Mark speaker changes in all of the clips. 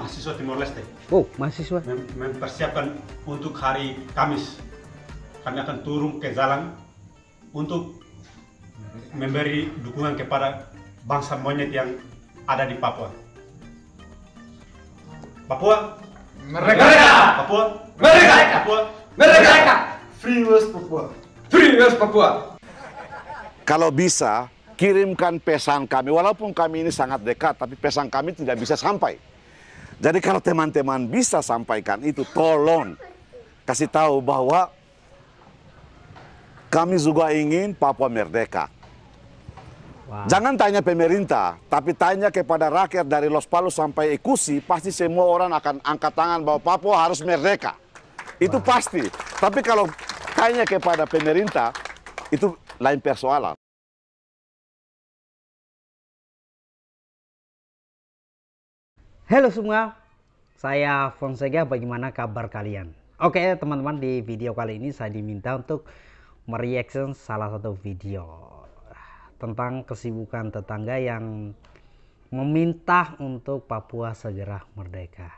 Speaker 1: mahasiswa Timor Leste.
Speaker 2: Oh, mahasiswa.
Speaker 1: Mempersiapkan untuk hari Kamis. Kami akan turun ke jalan untuk memberi dukungan kepada bangsa monyet yang ada di Papua. Papua
Speaker 3: Merdeka!
Speaker 1: Papua
Speaker 3: Merdeka!
Speaker 1: Papua
Speaker 3: Merdeka!
Speaker 1: Free West Papua.
Speaker 3: Free West Papua!
Speaker 4: Kalau bisa, kirimkan pesan kami, walaupun kami ini sangat dekat, tapi pesan kami tidak bisa sampai. Jadi kalau teman-teman bisa sampaikan itu, tolong kasih tahu bahwa kami juga ingin Papua merdeka.
Speaker 2: Wow.
Speaker 4: Jangan tanya pemerintah, tapi tanya kepada rakyat dari Los Palos sampai Ekusi, pasti semua orang akan angkat tangan bahwa Papua harus merdeka. Itu pasti. Tapi kalau tanya kepada pemerintah, itu lain persoalan.
Speaker 2: Halo semua, saya Fonseca, bagaimana kabar kalian? Oke teman-teman, di video kali ini saya diminta untuk mereaction salah satu video tentang kesibukan tetangga yang meminta untuk Papua segera merdeka.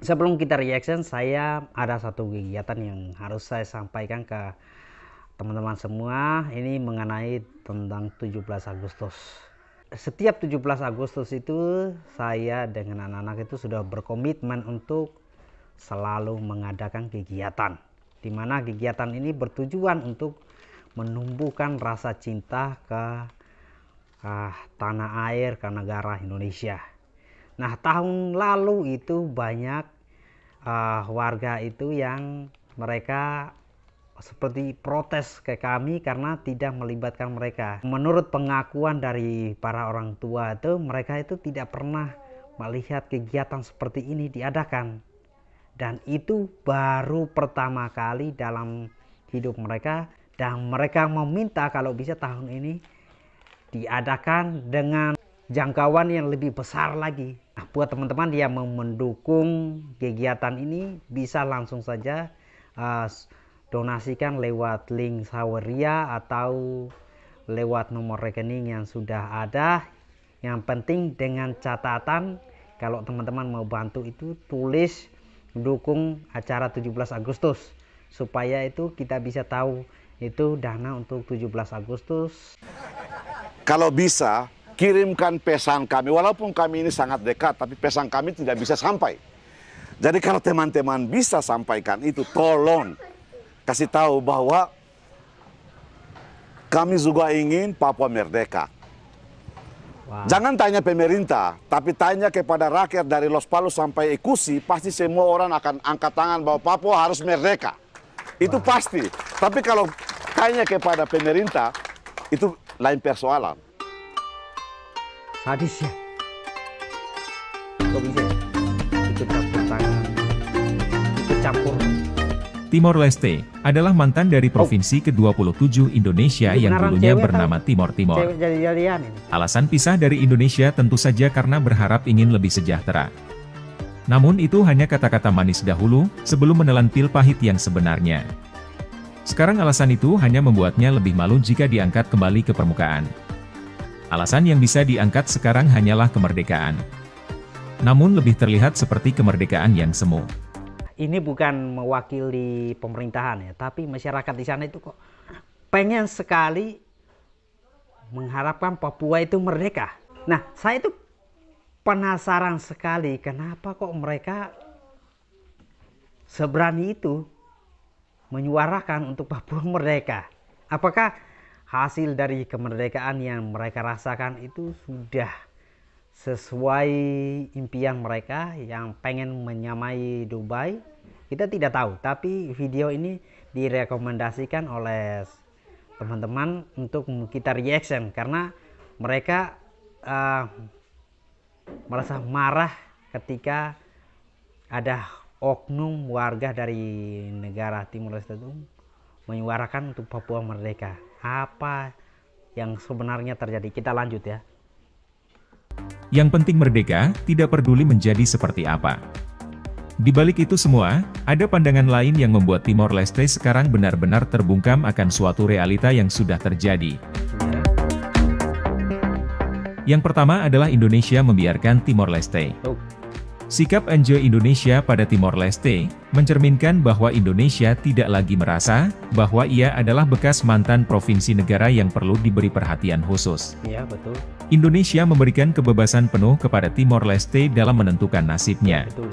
Speaker 2: Sebelum kita reaction, saya ada satu kegiatan yang harus saya sampaikan ke teman-teman semua. Ini mengenai tentang 17 Agustus. Setiap 17 Agustus itu saya dengan anak-anak itu sudah berkomitmen untuk selalu mengadakan kegiatan, di mana kegiatan ini bertujuan untuk menumbuhkan rasa cinta ke tanah air, ke negara Indonesia. Nah, tahun lalu itu banyak warga itu yang mereka seperti protes ke kami karena tidak melibatkan mereka. Menurut pengakuan dari para orang tua itu, mereka itu tidak pernah melihat kegiatan seperti ini diadakan. Dan itu baru pertama kali dalam hidup mereka, dan mereka meminta kalau bisa tahun ini diadakan dengan jangkauan yang lebih besar lagi. Nah, buat teman-teman yang mau mendukung kegiatan ini, bisa langsung saja donasikan lewat link Saweria atau lewat nomor rekening yang sudah ada. Yang penting dengan catatan, kalau teman-teman mau bantu itu tulis dukung acara 17 Agustus, supaya itu kita bisa tahu itu dana untuk 17 Agustus.
Speaker 4: Kalau bisa, kirimkan pesan kami, walaupun kami ini sangat dekat, tapi pesan kami tidak bisa sampai. Jadi kalau teman-teman bisa sampaikan itu, tolong kasih tahu bahwa kami juga ingin Papua merdeka.
Speaker 2: Wow.
Speaker 4: Jangan tanya pemerintah, tapi tanya kepada rakyat dari Los Palos sampai Ekusi, pasti semua orang akan angkat tangan bahwa Papua harus merdeka. Itu pasti. Tapi kalau tanya kepada pemerintah, itu lain persoalan.
Speaker 2: Sadis ya. Kok bisa ikut campur tangan, ikut campur.
Speaker 5: Timor Leste adalah mantan dari provinsi ke-27 Indonesia yang dulunya bernama Timor Timor. Alasan pisah dari Indonesia tentu saja karena berharap ingin lebih sejahtera. Namun itu hanya kata-kata manis dahulu, sebelum menelan pil pahit yang sebenarnya. Sekarang alasan itu hanya membuatnya lebih malu jika diangkat kembali ke permukaan. Alasan yang bisa diangkat sekarang hanyalah kemerdekaan. Namun lebih terlihat seperti kemerdekaan yang semu.
Speaker 2: Ini bukan mewakili pemerintahan ya, tapi masyarakat di sana itu kok pengen sekali mengharapkan Papua itu merdeka. Nah, saya itu penasaran sekali kenapa kok mereka seberani itu menyuarakan untuk Papua merdeka. Apakah hasil dari kemerdekaan yang mereka rasakan itu sudah sesuai impian mereka yang pengen menyamai Dubai? Kita tidak tahu, tapi video ini direkomendasikan oleh teman-teman untuk kita reaction karena mereka merasa marah ketika ada oknum warga dari negara Timor Leste itu menyuarakan untuk Papua merdeka. Apa yang sebenarnya terjadi? Kita lanjut ya.
Speaker 5: Yang penting merdeka, tidak peduli menjadi seperti apa. Di balik itu semua, ada pandangan lain yang membuat Timor Leste sekarang benar-benar terbungkam akan suatu realita yang sudah terjadi. Yang pertama adalah Indonesia membiarkan Timor Leste. Sikap Enjoy Indonesia pada Timor Leste mencerminkan bahwa Indonesia tidak lagi merasa bahwa ia adalah bekas mantan provinsi negara yang perlu diberi perhatian khusus.
Speaker 2: Iya, betul.
Speaker 5: Indonesia memberikan kebebasan penuh kepada Timor Leste dalam menentukan nasibnya.
Speaker 2: Betul.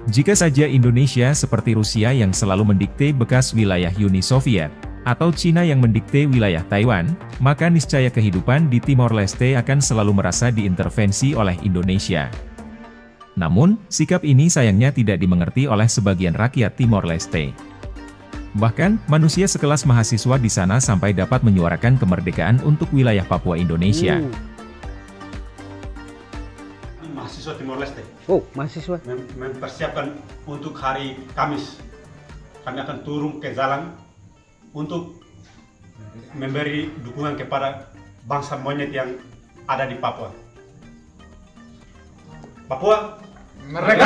Speaker 5: Jika saja Indonesia seperti Rusia yang selalu mendikte bekas wilayah Uni Soviet, atau Cina yang mendikte wilayah Taiwan, maka niscaya kehidupan di Timor Leste akan selalu merasa diintervensi oleh Indonesia. Namun, sikap ini sayangnya tidak dimengerti oleh sebagian rakyat Timor Leste. Bahkan, manusia sekelas mahasiswa di sana sampai dapat menyuarakan kemerdekaan untuk wilayah Papua Indonesia.
Speaker 1: Ini mahasiswa Timor Leste.
Speaker 2: Oh, mahasiswa.
Speaker 1: Mempersiapkan untuk hari Kamis. Kami akan turun ke jalan untuk memberi dukungan kepada bangsa monyet yang ada di Papua. Papua
Speaker 3: Merdeka!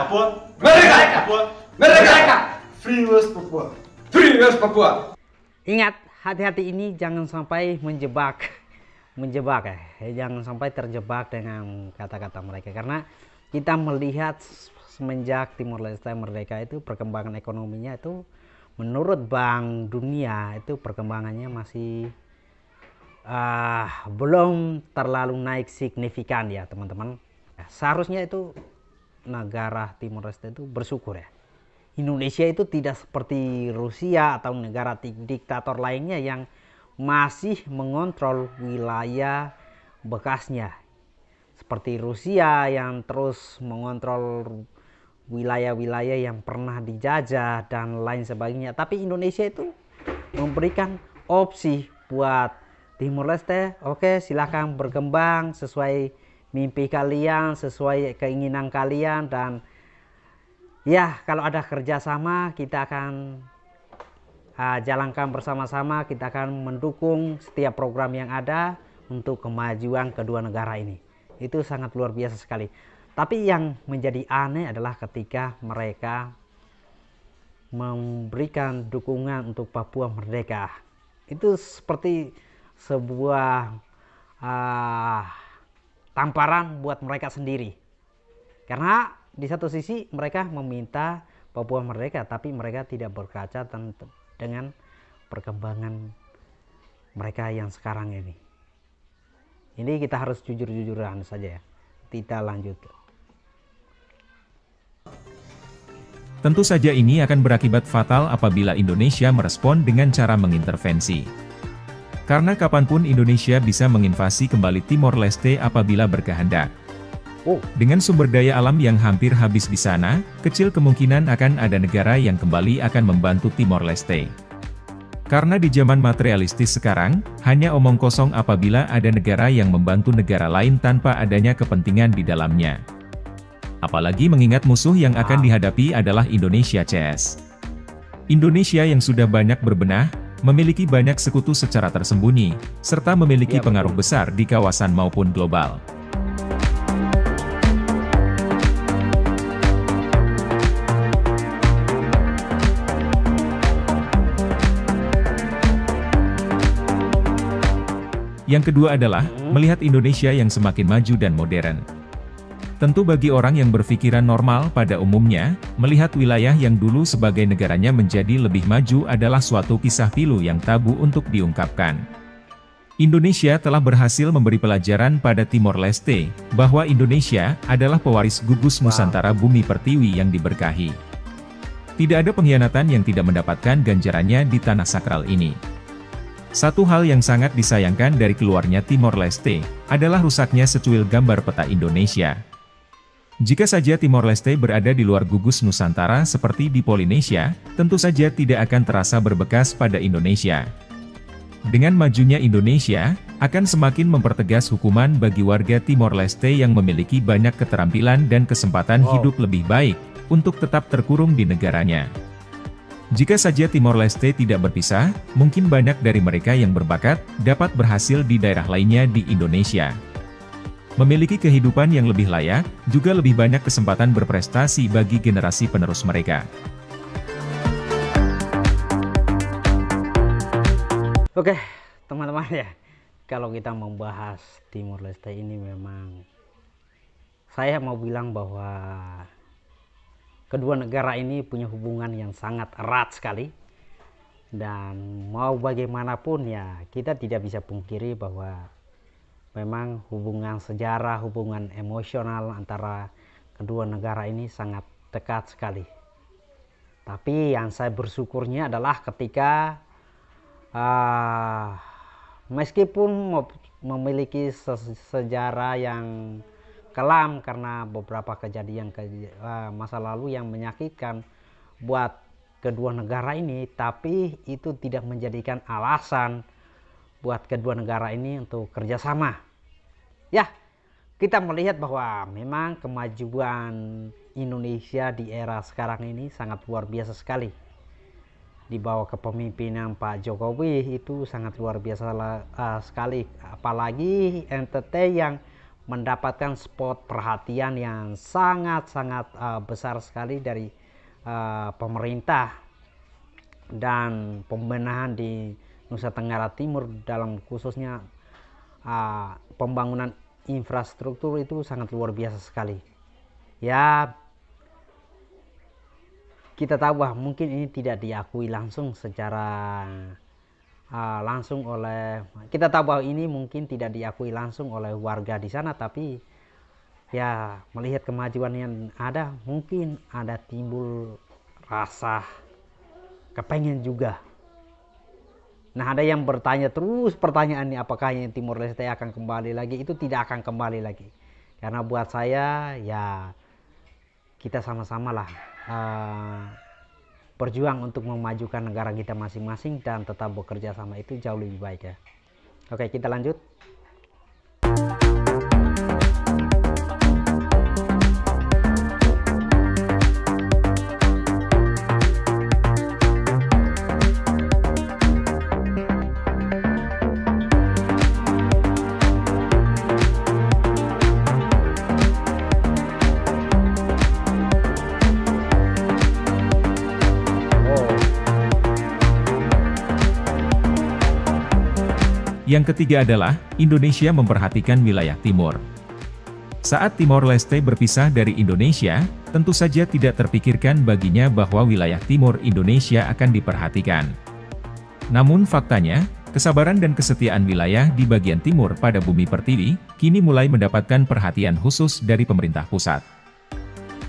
Speaker 1: Papua
Speaker 3: Merdeka!
Speaker 1: Papua
Speaker 3: Merdeka!
Speaker 1: Free West Papua.
Speaker 3: Free West Papua.
Speaker 2: Ingat, hati-hati ini jangan sampai menjebak jangan sampai terjebak dengan kata-kata mereka, karena kita melihat semenjak Timor Leste merdeka itu perkembangan ekonominya itu menurut Bank Dunia itu perkembangannya masih belum terlalu naik signifikan ya teman-teman. Seharusnya itu negara Timor Leste itu bersyukur ya. Indonesia itu tidak seperti Rusia atau negara diktator lainnya yang masih mengontrol wilayah bekasnya. Seperti Rusia yang terus mengontrol wilayah-wilayah yang pernah dijajah dan lain sebagainya. Tapi Indonesia itu memberikan opsi buat Timor Leste, oke, silakan berkembang sesuai mimpi kalian, sesuai keinginan kalian, dan ya kalau ada kerjasama kita akan jalankan bersama-sama, kita akan mendukung setiap program yang ada untuk kemajuan kedua negara ini. Itu sangat luar biasa sekali. Tapi yang menjadi aneh adalah ketika mereka memberikan dukungan untuk Papua merdeka. Itu seperti sebuah tamparan buat mereka sendiri. Karena di satu sisi mereka meminta Papua merdeka, tapi mereka tidak berkaca dengan perkembangan mereka yang sekarang ini. Ini kita harus jujur-jujuran saja ya. Kita lanjut.
Speaker 5: Tentu saja ini akan berakibat fatal apabila Indonesia merespon dengan cara mengintervensi. Karena kapanpun Indonesia bisa menginvasi kembali Timor Leste apabila berkehendak. Dengan sumber daya alam yang hampir habis di sana, kecil kemungkinan akan ada negara yang kembali akan membantu Timor Leste. Karena di zaman materialistis sekarang, hanya omong kosong apabila ada negara yang membantu negara lain tanpa adanya kepentingan di dalamnya. Apalagi mengingat musuh yang akan dihadapi adalah Indonesia CS. Indonesia yang sudah banyak berbenah, memiliki banyak sekutu secara tersembunyi, serta memiliki pengaruh besar di kawasan maupun global. Yang kedua adalah, melihat Indonesia yang semakin maju dan modern. Tentu bagi orang yang berpikiran normal pada umumnya, melihat wilayah yang dulu sebagai negaranya menjadi lebih maju adalah suatu kisah pilu yang tabu untuk diungkapkan. Indonesia telah berhasil memberi pelajaran pada Timor Leste, bahwa Indonesia adalah pewaris gugus Nusantara bumi pertiwi yang diberkahi. Tidak ada pengkhianatan yang tidak mendapatkan ganjarannya di tanah sakral ini. Satu hal yang sangat disayangkan dari keluarnya Timor Leste, adalah rusaknya secuil gambar peta Indonesia. Jika saja Timor Leste berada di luar gugus Nusantara seperti di Polinesia, tentu saja tidak akan terasa berbekas pada Indonesia. Dengan majunya Indonesia, akan semakin mempertegas hukuman bagi warga Timor Leste yang memiliki banyak keterampilan dan kesempatan hidup lebih baik, untuk tetap terkurung di negaranya. Jika saja Timor Leste tidak berpisah, mungkin banyak dari mereka yang berbakat, dapat berhasil di daerah lainnya di Indonesia. Memiliki kehidupan yang lebih layak, juga lebih banyak kesempatan berprestasi bagi generasi penerus mereka.
Speaker 2: Oke, teman-teman ya, kalau kita membahas Timor Leste ini memang saya mau bilang bahwa kedua negara ini punya hubungan yang sangat erat sekali. Dan mau bagaimanapun ya kita tidak bisa pungkiri bahwa memang hubungan sejarah, hubungan emosional antara kedua negara ini sangat dekat sekali. Tapi yang saya bersyukurnya adalah ketika meskipun memiliki sejarah yang kelam karena beberapa kejadian masa lalu yang menyakitkan buat kedua negara ini, tapi itu tidak menjadikan alasan buat kedua negara ini untuk kerjasama. Ya, kita melihat bahwa memang kemajuan Indonesia di era sekarang ini sangat luar biasa sekali. Di bawah kepemimpinan Pak Jokowi itu sangat luar biasa sekali. Apalagi NTT yang mendapatkan spot perhatian yang sangat-sangat besar sekali dari pemerintah, dan pembenahan di Nusa Tenggara Timur dalam khususnya pembangunan infrastruktur itu sangat luar biasa sekali. Ya, kita tahu bahwa mungkin ini tidak diakui langsung secara langsung oleh, kita tahu bahwa ini mungkin tidak diakui langsung oleh warga di sana, tapi ya melihat kemajuan yang ada, mungkin ada timbul rasa kepengen juga. Nah, ada yang bertanya terus pertanyaannya, apakah yang Timor Leste akan kembali lagi? Itu tidak akan kembali lagi, karena buat saya ya kita sama-sama lah berjuang untuk memajukan negara kita masing-masing dan tetap bekerja sama, itu jauh lebih baik ya. Oke, kita lanjut.
Speaker 5: Yang ketiga adalah, Indonesia memperhatikan wilayah timur. Saat Timor Leste berpisah dari Indonesia, tentu saja tidak terpikirkan baginya bahwa wilayah timur Indonesia akan diperhatikan. Namun faktanya, kesabaran dan kesetiaan wilayah di bagian timur pada bumi pertiwi, kini mulai mendapatkan perhatian khusus dari pemerintah pusat.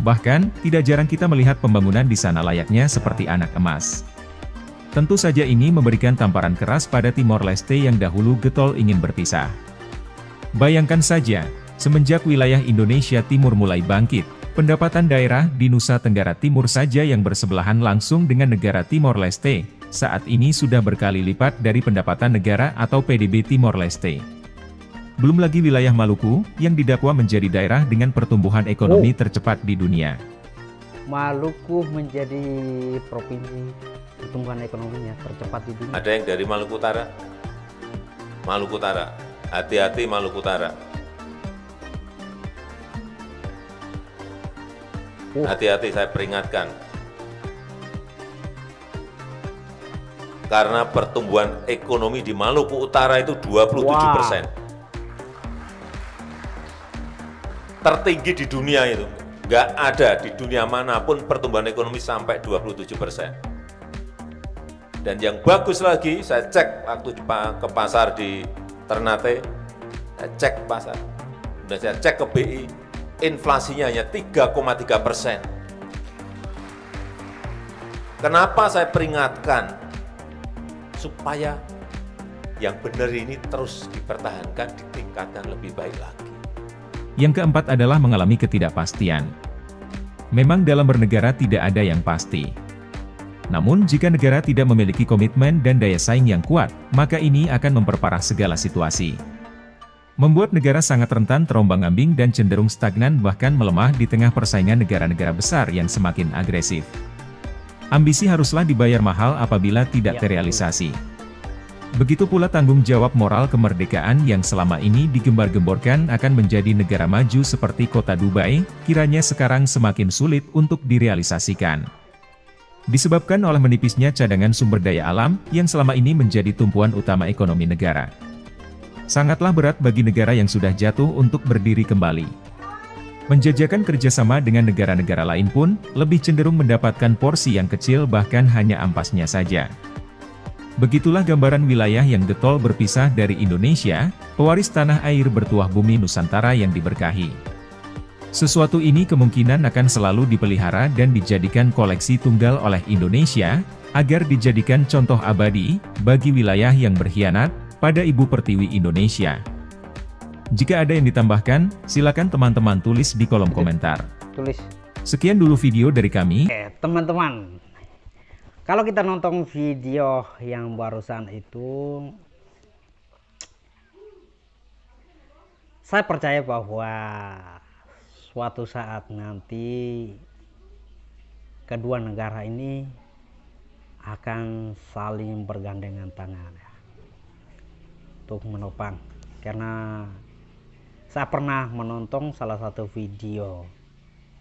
Speaker 5: Bahkan, tidak jarang kita melihat pembangunan di sana layaknya seperti anak emas. Tentu saja ini memberikan tamparan keras pada Timor Leste yang dahulu getol ingin berpisah. Bayangkan saja, semenjak wilayah Indonesia Timur mulai bangkit, pendapatan daerah di Nusa Tenggara Timur saja yang bersebelahan langsung dengan negara Timor Leste, saat ini sudah berkali lipat dari pendapatan negara atau PDB Timor Leste. Belum lagi wilayah Maluku, yang didakwa menjadi daerah dengan pertumbuhan ekonomi tercepat di dunia.
Speaker 2: Maluku menjadi provinsi pertumbuhan ekonominya tercepat di dunia.
Speaker 6: Ada yang dari Maluku Utara? Maluku Utara, hati-hati Maluku Utara. Hati-hati, saya peringatkan. Karena pertumbuhan ekonomi di Maluku Utara itu 27%. Tertinggi di dunia itu. Nggak ada di dunia manapun pertumbuhan ekonomi sampai 27%. Dan yang bagus lagi, saya cek waktu ke pasar di Ternate, saya cek pasar, dan saya cek ke BI, inflasinya hanya 3,3%. Kenapa saya peringatkan? Supaya yang benar ini terus dipertahankan, ditingkatkan lebih baik lagi.
Speaker 5: Yang keempat adalah mengalami ketidakpastian. Memang dalam bernegara tidak ada yang pasti. Namun jika negara tidak memiliki komitmen dan daya saing yang kuat, maka ini akan memperparah segala situasi. Membuat negara sangat rentan terombang-ambing dan cenderung stagnan bahkan melemah di tengah persaingan negara-negara besar yang semakin agresif. Ambisi haruslah dibayar mahal apabila tidak terrealisasi. Begitu pula tanggung jawab moral kemerdekaan yang selama ini digembar-gemborkan akan menjadi negara maju seperti kota Dubai, kiranya sekarang semakin sulit untuk direalisasikan. Disebabkan oleh menipisnya cadangan sumber daya alam yang selama ini menjadi tumpuan utama ekonomi negara. Sangatlah berat bagi negara yang sudah jatuh untuk berdiri kembali. Menjajakan kerjasama dengan negara-negara lain pun, lebih cenderung mendapatkan porsi yang kecil bahkan hanya ampasnya saja. Begitulah gambaran wilayah yang getol berpisah dari Indonesia, pewaris tanah air bertuah bumi Nusantara yang diberkahi. Sesuatu ini kemungkinan akan selalu dipelihara dan dijadikan koleksi tunggal oleh Indonesia, agar dijadikan contoh abadi, bagi wilayah yang berkhianat, pada Ibu Pertiwi Indonesia. Jika ada yang ditambahkan, silakan teman-teman tulis di kolom komentar. Sekian dulu video dari kami.
Speaker 2: Teman-teman, kalau kita nonton video yang barusan itu, saya percaya bahwa suatu saat nanti kedua negara ini akan saling bergandengan tangan ya, untuk menopang. Karena saya pernah menonton salah satu video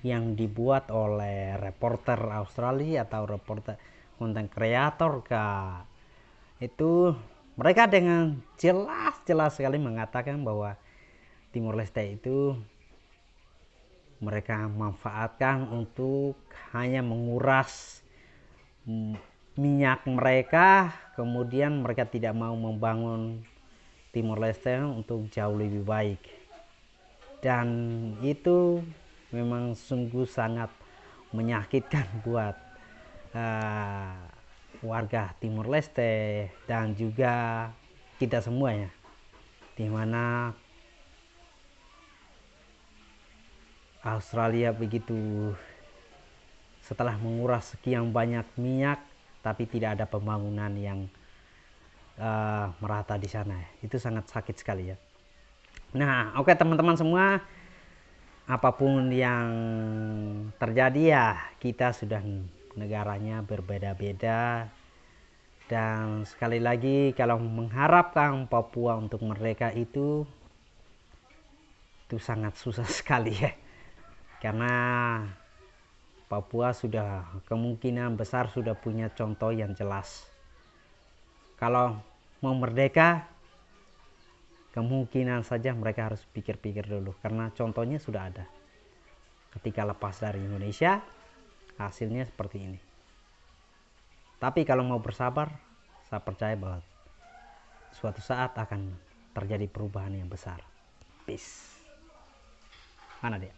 Speaker 2: yang dibuat oleh reporter Australia atau reporter konten kreator itu mereka dengan jelas sekali mengatakan bahwa Timor Leste itu mereka manfaatkan untuk hanya menguras minyak mereka, kemudian mereka tidak mau membangun Timor Leste untuk jauh lebih baik. Dan itu memang sungguh sangat menyakitkan buat warga Timor Leste dan juga kita semuanya, dimana Australia begitu setelah menguras sekian banyak minyak tapi tidak ada pembangunan yang merata di sana. Itu sangat sakit sekali ya. Nah, oke teman-teman semua, apapun yang terjadi ya, kita sudah negaranya berbeda-beda. Dan sekali lagi, kalau mengharapkan Papua untuk merdeka itu sangat susah sekali ya. Karena Papua sudah kemungkinan besar sudah punya contoh yang jelas. Kalau mau merdeka, kemungkinan saja mereka harus pikir-pikir dulu, karena contohnya sudah ada. Ketika lepas dari Indonesia, hasilnya seperti ini. Tapi kalau mau bersabar, saya percaya bahwa suatu saat akan terjadi perubahan yang besar. Peace. Mana dia?